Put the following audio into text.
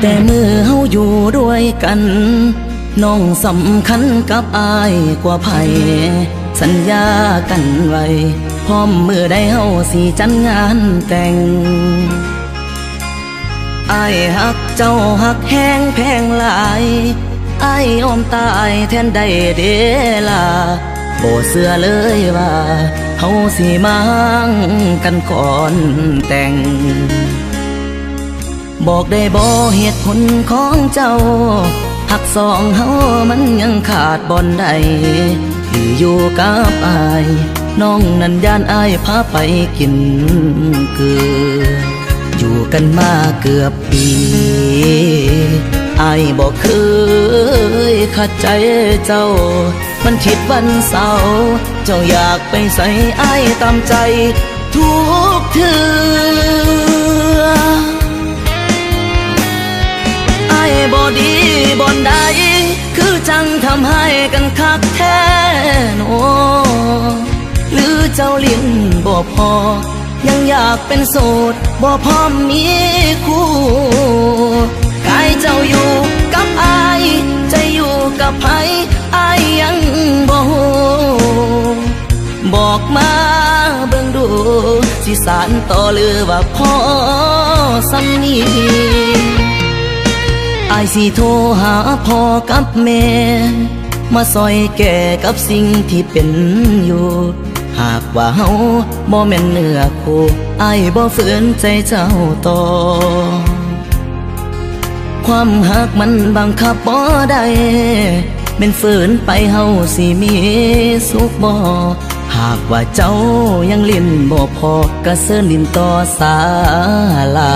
แต่มือเฮาอยู่ด้วยกันน้องสำคัญกับอายกว่าไผสัญญากันไว้พร้อมมือได้เฮาสิจัดงานแต่งอายฮักเจ้าฮักแห้งแพงหลายอายยอมตายแทนได้เดล่ะบ่เชื่อเลยว่าเฮาสิมากันก่อนแต่งบอกได้บ่เหตุผลของเจ้าหักสองเฮามันยังขาดบ่อนใดที่อยู่กับอายน้องนั้นย่านอายพาไปกินเกลืออยู่กันมาเกือบปีอายบอกเคยขัดใจเจ้ามันคิดวันเสาร์เจ้าอยากไปใส่อายตามใจทุกเทื่ออายบ่ดีบ่อนใดคือจังทำให้กันคักแท้โนหรือเจ้าเลี้ยงบ่พอยังอยากเป็นโสดบ่พร้อมมีคู่กายเจ้าอยู่กับอายใจอยู่กับไผอายยังบ่ฮู้บอกมาเบิ่งดูสิสานต่อหรือว่าพอสำนีอายสิโทรหาพ่อกับแม่มาซอยแก่กับสิ่งที่เป็นอยู่หากว่าเฮาบ่แม่นเนื้อคู่อายบ่ฝืนใจเจ้าต่อความหักมันบังคับบ่ได้เป็นฝืนไปเฮาสิมีสุขบ่หากว่าเจ้ายังลิ้นบ่พอก็เสิร์นลิ้นต่อศาลา